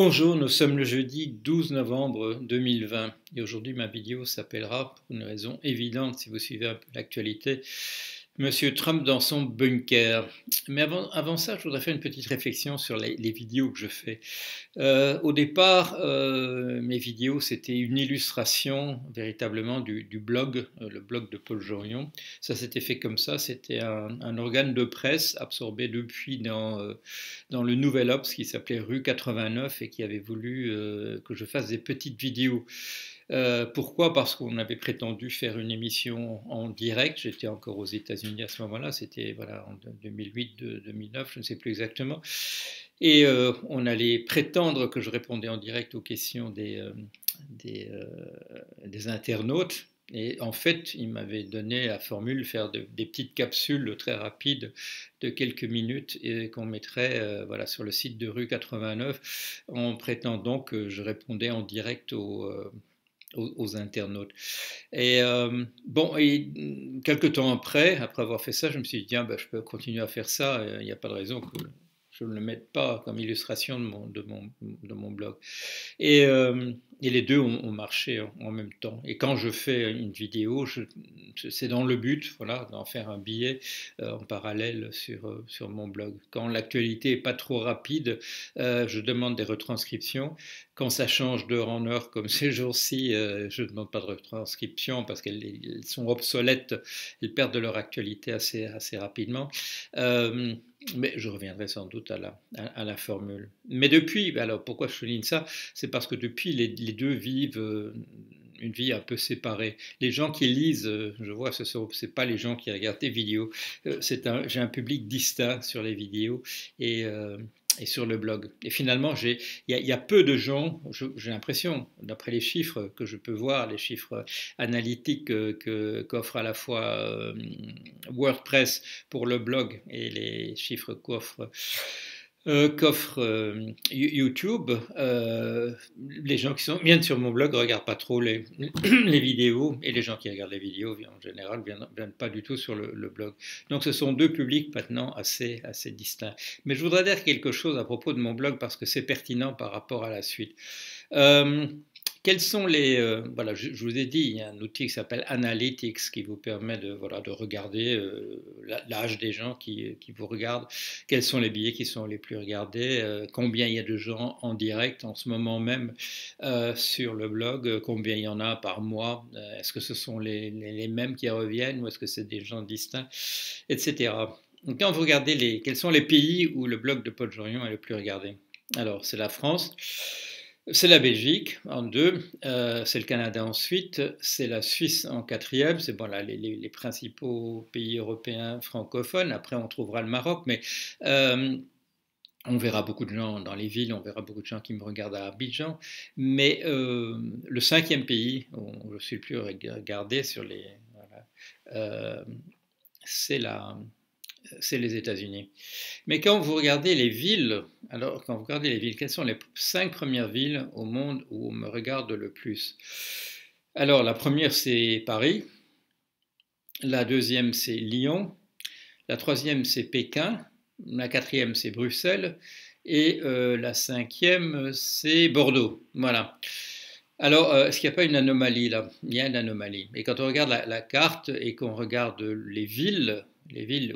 Bonjour, nous sommes le jeudi 12 novembre 2020 et aujourd'hui ma vidéo s'appellera, pour une raison évidente si vous suivez un peu l'actualité, Monsieur Trump dans son bunker. Mais avant ça, je voudrais faire une petite réflexion sur les vidéos que je fais. Au départ, mes vidéos, c'était une illustration véritablement du blog, le blog de Paul Jorion. Ça s'était fait comme ça, c'était un organe de presse absorbé depuis dans le Nouvel Obs qui s'appelait Rue 89 et qui avait voulu que je fasse des petites vidéos. Pourquoi? Parce qu'on avait prétendu faire une émission en direct. J'étais encore aux États-Unis à ce moment-là, c'était voilà, en 2008-2009, je ne sais plus exactement. Et on allait prétendre que je répondais en direct aux questions des, euh, des internautes. Et en fait, il m'avait donné la formule, faire des petites capsules très rapides de quelques minutes et qu'on mettrait voilà, sur le site de Rue 89 en prétendant que je répondais en direct aux internautes. Et bon, et quelques temps après avoir fait ça, je me suis dit, ben, je peux continuer à faire ça, il n'y a pas de raison que je ne le mette pas comme illustration de mon blog. Et, euh, et les deux ont marché en même temps. Et quand je fais une vidéo, c'est dans le but voilà, d'en faire un billet en parallèle sur mon blog. Quand l'actualité n'est pas trop rapide, je demande des retranscriptions. Quand ça change d'heure en heure, comme ces jours-ci, je ne demande pas de retranscription parce qu'elles sont obsolètes, elles perdent de leur actualité assez rapidement. Euh, mais je reviendrai sans doute à la formule. Mais depuis, alors pourquoi je souligne ça? C'est parce que depuis, les deux vivent une vie un peu séparée. Les gens qui lisent, je vois, ce n'est pas les gens qui regardent des vidéos. J'ai un public distinct sur les vidéos et sur le blog. Et finalement, il y a peu de gens, j'ai l'impression, d'après les chiffres que je peux voir, les chiffres analytiques qu'offre à la fois WordPress pour le blog et les chiffres qu'offre YouTube, les gens qui viennent sur mon blog ne regardent pas trop les vidéos et les gens qui regardent les vidéos en général ne viennent pas du tout sur le blog. Donc ce sont deux publics maintenant assez distincts. Mais je voudrais dire quelque chose à propos de mon blog parce que c'est pertinent par rapport à la suite. Euh, Quels sont voilà, je vous ai dit, il y a un outil qui s'appelle Analytics qui vous permet voilà, de regarder l'âge des gens qui vous regardent, quels sont les billets qui sont les plus regardés, combien il y a de gens en direct en ce moment même sur le blog, combien il y en a par mois, est-ce que ce sont les mêmes qui reviennent ou est-ce que c'est des gens distincts, etc. Donc, quand vous regardez quels sont les pays où le blog de Paul Jorion est le plus regardé? Alors, c'est la France. C'est la Belgique en deux, c'est le Canada ensuite, c'est la Suisse en quatrième, c'est bon, là, les principaux pays européens francophones. Après, on trouvera le Maroc, mais on verra beaucoup de gens dans les villes, on verra beaucoup de gens qui me regardent à Abidjan. Mais le cinquième pays où je suis le plus regardé voilà, c'est les États-Unis. Mais quand vous regardez les villes, quelles sont les 5 premières villes au monde où on me regarde le plus? Alors, la première, c'est Paris. La deuxième, c'est Lyon. La troisième, c'est Pékin. La quatrième, c'est Bruxelles. Et la cinquième, c'est Bordeaux. Voilà. Alors, est-ce qu'il n'y a pas une anomalie là? Il y a une anomalie. Et quand on regarde la carte et qu'on regarde les villes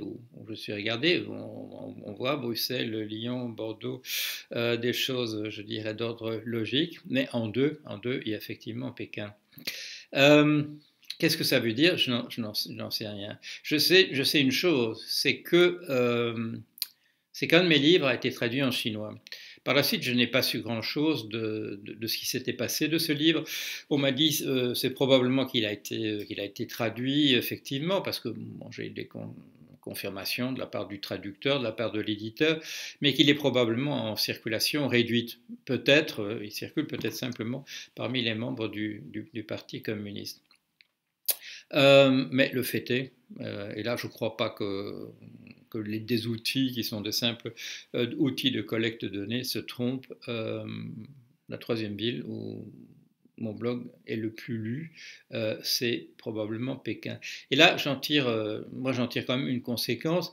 où je suis regardé, on voit Bruxelles, Lyon, Bordeaux, des choses, je dirais, d'ordre logique. Mais en deux, il y a effectivement Pékin. Euh, Qu'est-ce que ça veut dire? Je n'en sais rien. Je sais une chose, c'est qu'un de mes livres a été traduit en chinois. Par la suite, je n'ai pas su grand-chose de ce qui s'était passé de ce livre. On m'a dit c'est probablement qu'il a été traduit effectivement, parce que bon, j'ai eu des confirmations de la part du traducteur, de la part de l'éditeur, mais qu'il est probablement en circulation réduite. Peut-être, il circule peut-être simplement parmi les membres du Parti communiste. Mais le fait est, et là je ne crois pas que des outils qui sont de simples outils de collecte de données se trompent. La troisième ville où mon blog est le plus lu, c'est probablement Pékin. Et là, moi j'en tire quand même une conséquence,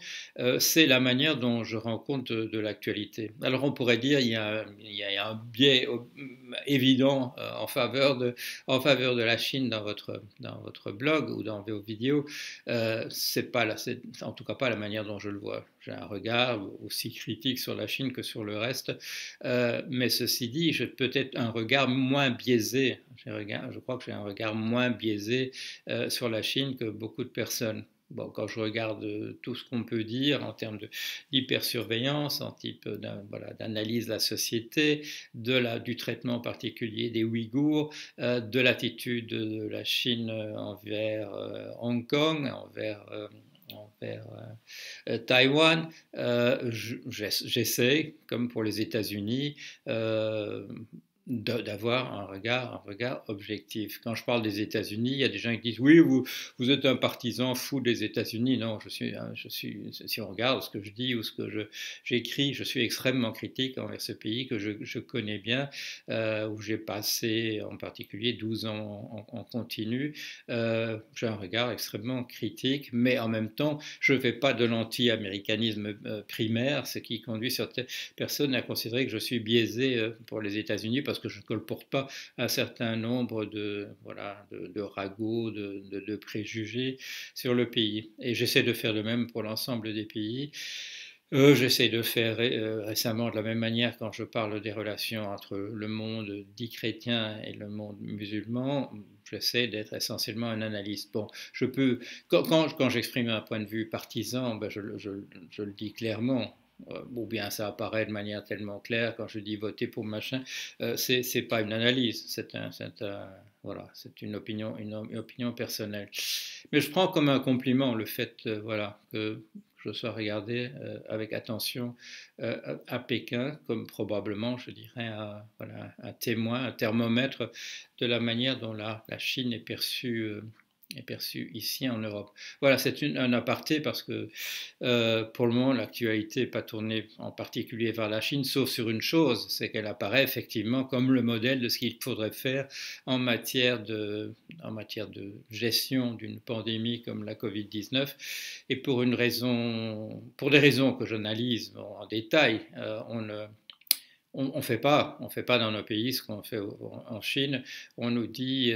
c'est la manière dont je rends compte de l'actualité. Alors on pourrait dire il y a un biais évident en faveur de la Chine dans votre blog ou dans vos vidéos. C'est en tout cas pas la manière dont je le vois. J'ai un regard aussi critique sur la Chine que sur le reste, mais ceci dit, j'ai peut-être un regard moins biaisé. Je crois que j'ai un regard moins biaisé sur la Chine que beaucoup de personnes. Bon, quand je regarde tout ce qu'on peut dire en termes d'hypersurveillance, en type d'analyse de la société, du traitement particulier des Ouïghours, de l'attitude de la Chine envers Hong Kong, envers Taïwan, j'essaie, comme pour les États-Unis, d'avoir un regard objectif. Quand je parle des États-Unis, il y a des gens qui disent oui, vous êtes un partisan fou des États-Unis. Non, si on regarde ce que je dis ou ce que j'écris, je suis extrêmement critique envers ce pays que je connais bien, où j'ai passé en particulier 12 ans en continu. J'ai un regard extrêmement critique, mais en même temps, je ne fais pas de l'anti-américanisme primaire, ce qui conduit certaines personnes à considérer que je suis biaisé pour les États-Unis parce que je ne colporte pas un certain nombre de ragots, de préjugés sur le pays. Et j'essaie de faire le même pour l'ensemble des pays. J'essaie de faire récemment de la même manière quand je parle des relations entre le monde dit chrétien et le monde musulman. J'essaie d'être essentiellement un analyste. Bon, quand j'exprime un point de vue partisan, ben je le dis clairement. Ou bien ça apparaît de manière tellement claire quand je dis voter pour machin. C'est pas une analyse, c'est une opinion personnelle. Mais je prends comme un compliment le fait, que je sois regardé avec attention à Pékin, comme probablement, je dirais, un témoin, un thermomètre de la manière dont la Chine est perçue ici en Europe. Voilà, c'est un aparté parce que pour le moment, l'actualité n'est pas tournée en particulier vers la Chine, sauf sur une chose, c'est qu'elle apparaît effectivement comme le modèle de ce qu'il faudrait faire en matière de gestion d'une pandémie comme la Covid-19. Et pour des raisons que j'analyse en détail, on ne fait pas dans nos pays ce qu'on fait en Chine. On nous dit,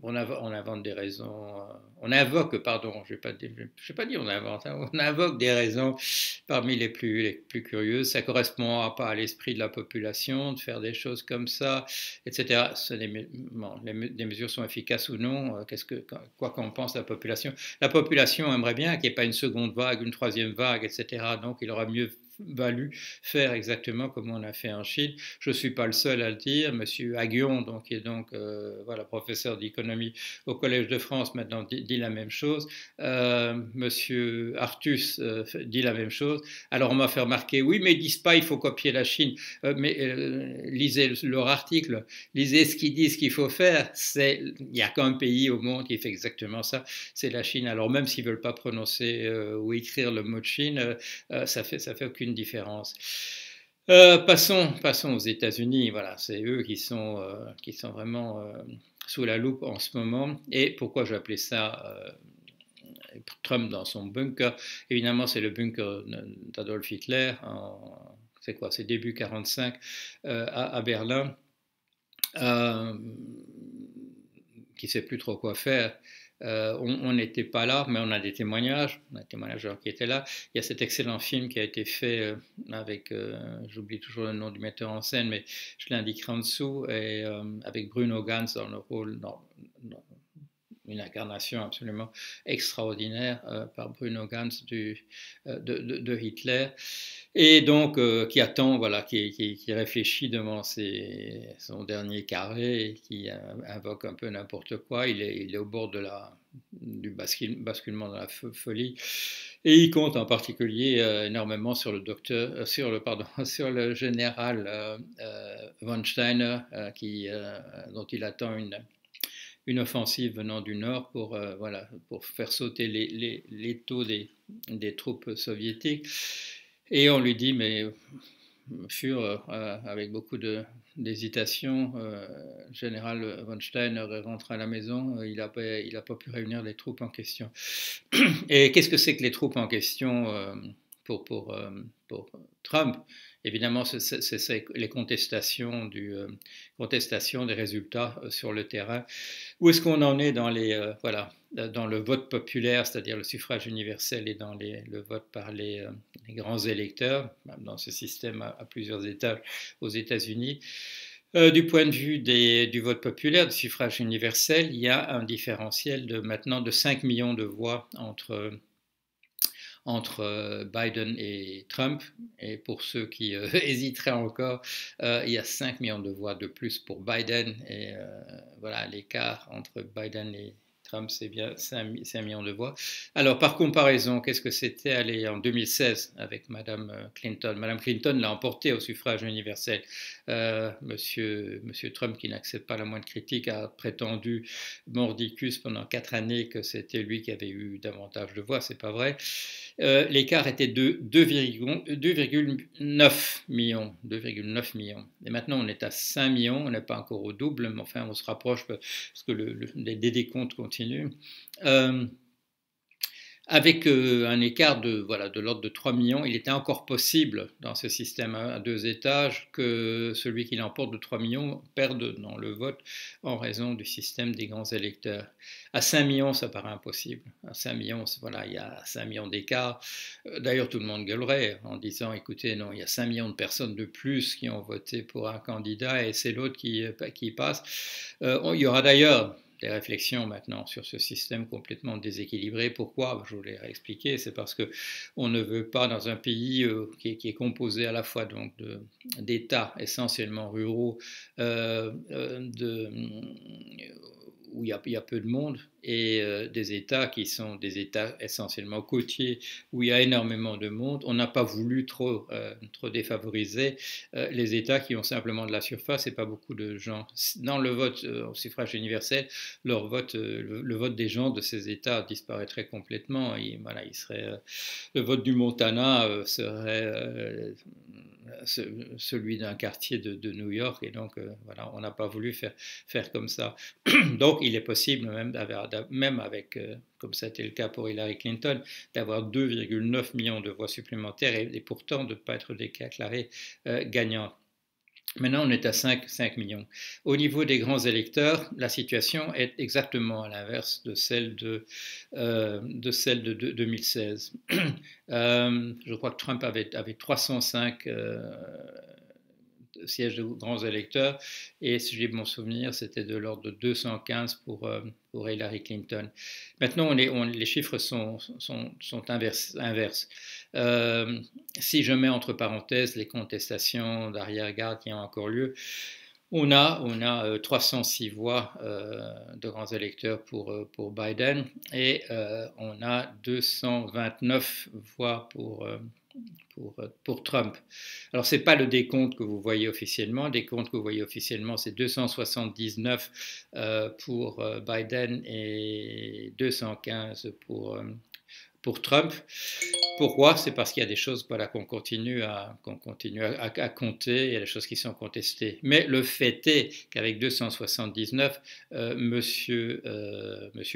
on invente des raisons, on invoque, pardon, je vais pas dire on invente, hein, on invoque des raisons parmi les plus curieuses. Ça ne correspond pas à l'esprit de la population de faire des choses comme ça, etc. Les mesures sont efficaces ou non, quoi qu'en pense la population. La population aimerait bien qu'il n'y ait pas une seconde vague, une troisième vague, etc. Donc il aura mieux valu faire exactement comme on a fait en Chine. Je ne suis pas le seul à le dire. Monsieur Aguillon, qui est professeur d'économie au Collège de France, maintenant dit la même chose. Monsieur Artus dit la même chose. Alors on m'a fait remarquer, oui, mais ils disent pas il faut copier la Chine. Lisez leur article, lisez ce qu'ils disent qu'il faut faire. Il n'y a qu'un pays au monde qui fait exactement ça, c'est la Chine. Alors même s'ils ne veulent pas prononcer ou écrire le mot de Chine, ça fait aucune différence. Passons aux États-Unis. Voilà, c'est eux qui sont vraiment sous la loupe en ce moment. Et pourquoi j'ai appelé ça Trump dans son bunker? Évidemment, c'est le bunker d'Adolf Hitler. C'est début 1945 à Berlin, qui ne sait plus trop quoi faire. On n'était pas là, mais on a des témoignages, qui étaient là. Il y a cet excellent film qui a été fait avec, j'oublie toujours le nom du metteur en scène, mais je l'indiquerai en dessous, et avec Bruno Ganz dans le rôle, une incarnation absolument extraordinaire par Bruno Ganz de Hitler, et donc qui attend, qui réfléchit devant son dernier carré, et qui invoque un peu n'importe quoi. Il est au bord du basculement de la folie, et il compte en particulier énormément sur sur le général von Steiner, dont il attend une offensive venant du nord pour faire sauter les taux des troupes soviétiques. Et on lui dit, mais furent, avec beaucoup d'hésitation, le général von Steiner est rentré à la maison, il n'a pas pu réunir les troupes en question. Et qu'est-ce que c'est que les troupes en question pour Trump? Évidemment, c'est les contestations des résultats sur le terrain. Où est-ce qu'on en est dans dans le vote populaire, c'est-à-dire le suffrage universel, et dans le vote par les grands électeurs, dans ce système à plusieurs étages aux États-Unis? Du point de vue du vote populaire, du suffrage universel, il y a un différentiel maintenant de 5 millions de voix entre Biden et Trump. Et pour ceux qui hésiteraient encore, il y a 5 millions de voix de plus pour Biden. Et voilà, l'écart entre Biden et Trump, c'est bien 5 millions de voix. Alors, par comparaison, qu'est-ce que c'était en 2016 avec Mme Clinton? Mme Clinton l'a emporté au suffrage universel. Monsieur Trump, qui n'accepte pas la moindre critique, a prétendu mordicus pendant 4 années que c'était lui qui avait eu davantage de voix. C'est pas vrai. L'écart était de 2,9 millions. Et maintenant, on est à 5 millions. On n'est pas encore au double, mais enfin, on se rapproche parce que les décomptes continuent. Avec un écart de l'ordre de 3 millions, il était encore possible dans ce système à 2 étages que celui qui l'emporte de 3 millions perde dans le vote en raison du système des grands électeurs. À 5 millions, ça paraît impossible. À 5 millions, il y a 5 millions d'écart. D'ailleurs, tout le monde gueulerait en disant, écoutez, non, il y a 5 millions de personnes de plus qui ont voté pour un candidat et c'est l'autre qui passe. Il y aura d'ailleurs des réflexions maintenant sur ce système complètement déséquilibré. Pourquoi? Je vous l'ai expliqué, c'est parce qu'on ne veut pas, dans un pays qui est composé à la fois d'États essentiellement ruraux, où il y a peu de monde, et des États qui sont des États essentiellement côtiers, où il y a énormément de monde. On n'a pas voulu trop défavoriser les États qui ont simplement de la surface et pas beaucoup de gens. Dans le vote au suffrage universel, le vote des gens de ces États disparaîtrait complètement. Le vote du Montana serait celui d'un quartier de New York, et donc on n'a pas voulu faire comme ça. Donc il est possible, même avec, comme ça a été le cas pour Hillary Clinton, d'avoir 2,9 millions de voix supplémentaires et pourtant de ne pas être déclarée gagnante. Maintenant, on est à 5 millions. Au niveau des grands électeurs, la situation est exactement à l'inverse de celle de 2016. Je crois que Trump avait 305 sièges de grands électeurs, et si j'ai bon souvenir, c'était de l'ordre de 215 pour Hillary Clinton. Maintenant, les chiffres sont inverses. Si je mets entre parenthèses les contestations d'arrière-garde qui ont encore lieu, on a 306 voix de grands électeurs pour Biden, et on a 229 voix pour Trump. Alors, ce n'est pas le décompte que vous voyez officiellement. Le décompte que vous voyez officiellement, c'est 279 pour Biden et 215 pour Trump. Pourquoi? C'est parce qu'il y a des choses qu'on continue à compter, il y a des choses qui sont contestées. Mais le fait est qu'avec 279, monsieur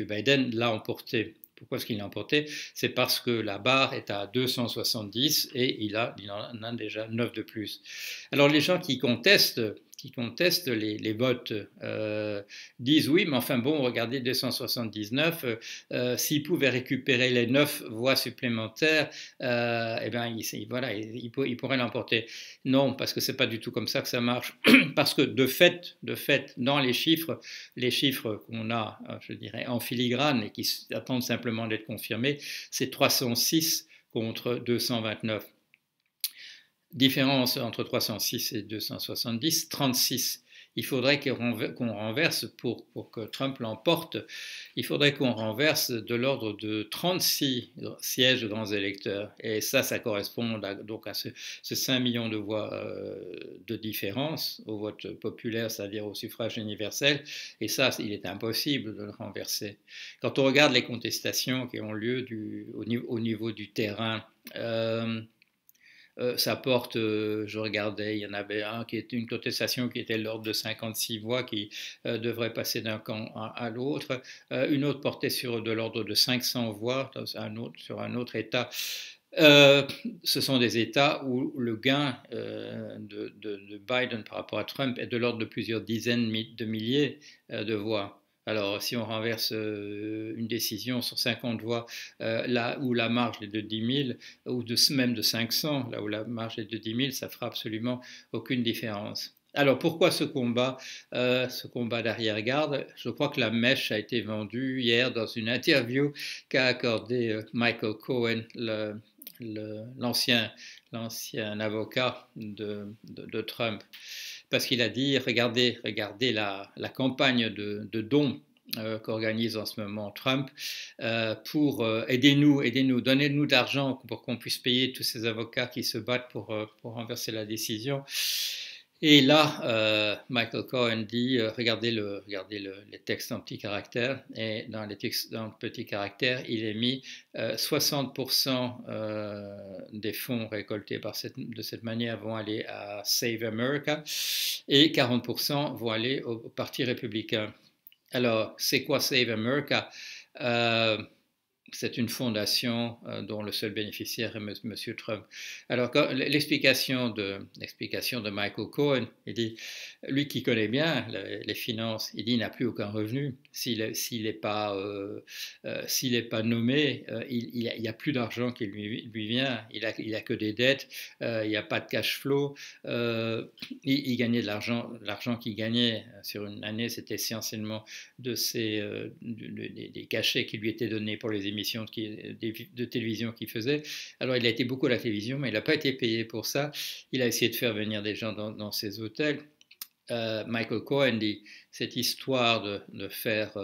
Biden l'a emporté. Pourquoi est-ce qu'il l'a emporté? C'est parce que la barre est à 270 et il en a déjà 9 de plus. Alors les gens qui contestent les votes disent oui, mais enfin bon, regardez 279, s'ils pouvaient récupérer les 9 voix supplémentaires, ils pourraient l'emporter. Non, parce que c'est pas du tout comme ça que ça marche. Parce que de fait, dans les chiffres qu'on a, je dirais, en filigrane et qui attendent simplement d'être confirmés, c'est 306 contre 229. Différence entre 306 et 270, 36. Il faudrait qu'on renverse, pour que Trump l'emporte, il faudrait qu'on renverse de l'ordre de 36 sièges de grands électeurs. Et ça correspond donc à ce 5 millions de voix de différence au vote populaire, c'est-à-dire au suffrage universel. Et ça, il est impossible de le renverser. Quand on regarde les contestations qui ont lieu au niveau du terrain, ça porte, je regardais, il y en avait un qui était une contestation qui était de l'ordre de 56 voix qui devrait passer d'un camp à l'autre. Une autre portait sur de l'ordre de 500 voix sur un autre État. Ce sont des États où le gain de Biden par rapport à Trump est de l'ordre de plusieurs dizaines de milliers de voix. Alors, si on renverse une décision sur 50 voix, là où la marge est de 10 000, ou même de 500, là où la marge est de 10 000, ça fera absolument aucune différence. Alors, pourquoi ce combat d'arrière-garde? Je crois que la mèche a été vendue hier dans une interview qu'a accordée Michael Cohen, l'ancien avocat de Trump, parce qu'il a dit, regardez la campagne de dons qu'organise en ce moment Trump pour aidez-nous, donnez-nous de l'argent pour qu'on puisse payer tous ces avocats qui se battent pour renverser la décision. Et là, Michael Cohen dit, regardez les textes en petits caractères, et dans les textes en petits caractères, il est mis 60% des fonds récoltés de cette manière vont aller à Save America et 40% vont aller au Parti républicain. Alors, c'est quoi Save America? C'est une fondation dont le seul bénéficiaire est M. Trump. Alors, l'explication de Michael Cohen, il dit, lui qui connaît bien les finances, il dit il n'a plus aucun revenu. S'il n'est pas nommé, il n'y a plus d'argent qui lui vient. Il a que des dettes, il n'y a pas de cash flow. Il gagnait de l'argent qu'il gagnait sur une année, c'était essentiellement des cachets qui lui étaient donnés pour les émissions de télévision qu'il faisait. Alors il a été beaucoup à la télévision, mais il n'a pas été payé pour ça. Il a essayé de faire venir des gens dans ses hôtels. Michael Cohen dit cette histoire de faire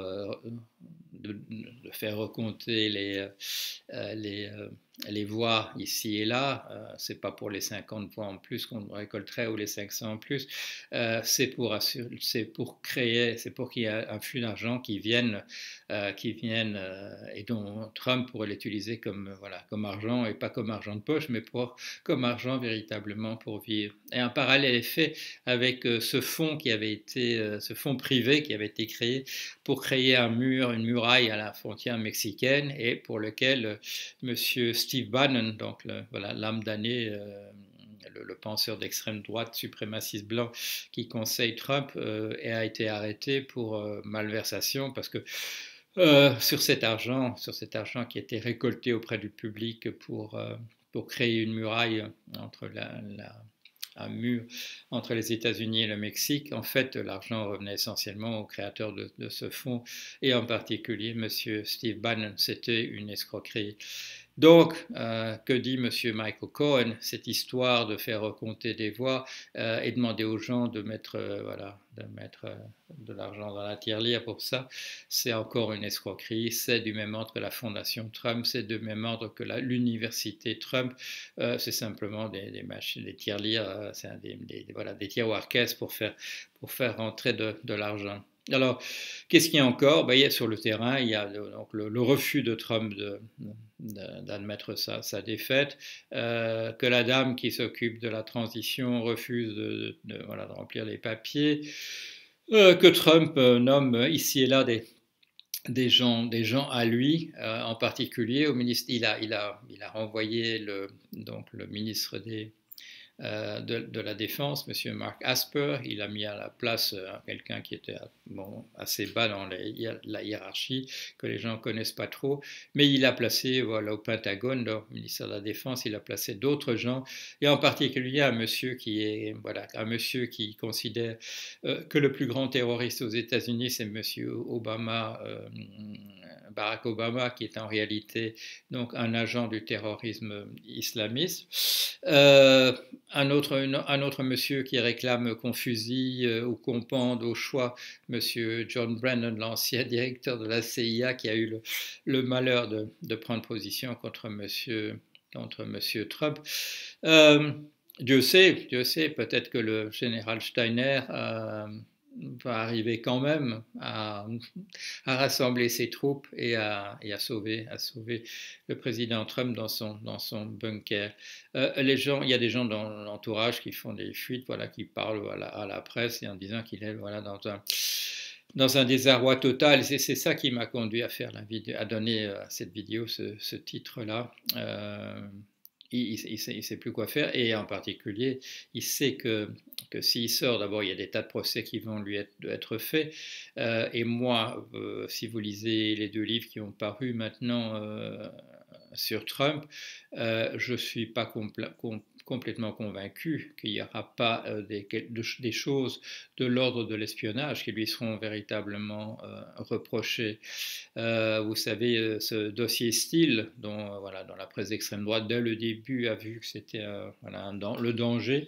recompter les voix ici et là, c'est pas pour les 50 voix en plus qu'on récolterait ou les 500 en plus, c'est pour qu'il y ait un flux d'argent qui vienne et dont Trump pourrait l'utiliser comme argent, et pas comme argent de poche, mais comme argent véritablement pour vivre. Et un parallèle est fait avec ce fonds privé qui avait été créé pour créer une muraille à la frontière mexicaine, et pour lequel Monsieur Steve Bannon, donc l'âme damnée, le penseur d'extrême droite suprémaciste blanc qui conseille Trump, a été arrêté pour malversation, parce que sur cet argent qui était récolté auprès du public pour créer une muraille un mur entre les États-Unis et le Mexique. En fait, l'argent revenait essentiellement au créateur de ce fonds, et en particulier M. Steve Bannon. C'était une escroquerie. Donc, que dit M. Michael Cohen? Cette histoire de faire recompter des voix et demander aux gens de mettre de l'argent dans la tirelire pour ça, c'est encore une escroquerie. C'est du même ordre que la fondation Trump, c'est du même ordre que l'université Trump. C'est simplement des tirelires, des tiroirs caisses pour faire rentrer de l'argent. Alors, qu'est-ce qu'il y a encore? Il y a sur le terrain, il y a donc le refus de Trump d'admettre sa défaite, que la dame qui s'occupe de la transition refuse de remplir les papiers, que Trump nomme ici et là des gens à lui, en particulier au ministre. Il a renvoyé le ministre de la Défense, M. Mark Asper. Il a mis à la place quelqu'un qui était assez bas dans la hiérarchie, que les gens ne connaissent pas trop, mais il a placé au Pentagone, au ministère de la Défense, il a placé d'autres gens, et en particulier un monsieur qui considère que le plus grand terroriste aux États-Unis, c'est M. Barack Obama, qui est en réalité donc un agent du terrorisme islamiste. Un autre monsieur qui réclame qu'on fusille ou qu'on pende au choix monsieur John Brennan, l'ancien directeur de la CIA, qui a eu le malheur de prendre position contre monsieur Trump. Dieu sait, peut-être que le général Steiner va arriver quand même à rassembler ses troupes et à sauver le président Trump dans son bunker. Les gens, il y a des gens dans l'entourage qui font des fuites, voilà, qui parlent à la presse et en disant qu'il est voilà, dans un désarroi total. C'est ça qui m'a conduit à faire la vidéo, à donner à cette vidéo ce titre-là. Il sait plus quoi faire et en particulier, il sait que s'il sort, d'abord il y a des tas de procès qui vont lui être faits. Et moi, si vous lisez les 2 livres qui ont paru maintenant sur Trump, je ne suis pas complètement convaincu qu'il n'y aura pas des choses de l'ordre de l'espionnage qui lui seront véritablement reprochées. Vous savez, ce dossier Steele, dont la presse d'extrême droite, dès le début, a vu que c'était le danger.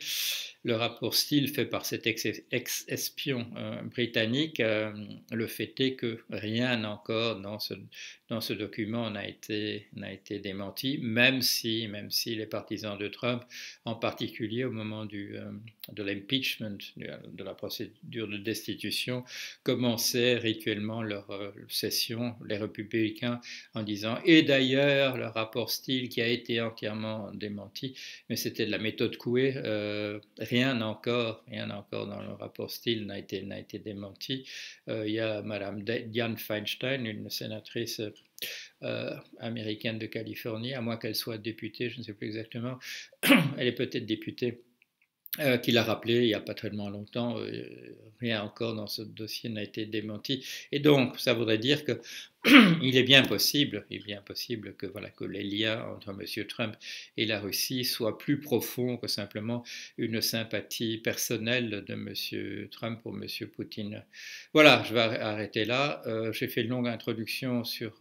Le rapport Steele fait par cet ex-espion britannique. Le fait est que rien encore dans ce document n'a été démenti, même si les partisans de Trump, en particulier au moment de l'impeachment, de la procédure de destitution, commençaient rituellement leur session, les républicains, en disant, et d'ailleurs, le rapport Steele qui a été entièrement démenti, mais c'était de la méthode Coué, rien encore dans le rapport Steele n'a été démenti. Il y a Madame Dianne Feinstein, une sénatrice américaine de Californie, à moins qu'elle soit députée, je ne sais plus exactement, elle est peut-être députée, qui l'a rappelé il n'y a pas tellement longtemps, rien encore dans ce dossier n'a été démenti. Et donc, ça voudrait dire que il est bien possible que les liens entre M. Trump et la Russie soient plus profonds que simplement une sympathie personnelle de M. Trump pour M. Poutine. Voilà, je vais arrêter là. J'ai fait une longue introduction sur...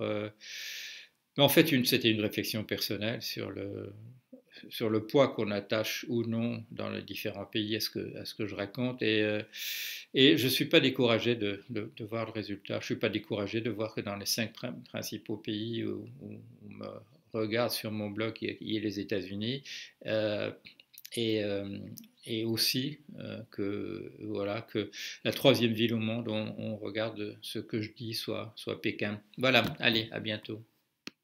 en fait, c'était une réflexion personnelle sur le poids qu'on attache ou non dans les différents pays à ce que je raconte. Et je ne suis pas découragé de voir le résultat. Je ne suis pas découragé de voir que dans les 5 principaux pays où on me regarde sur mon blog, il y a les États-Unis. Et aussi que la 3e ville au monde, on regarde ce que je dis soit Pékin. Voilà, allez, à bientôt.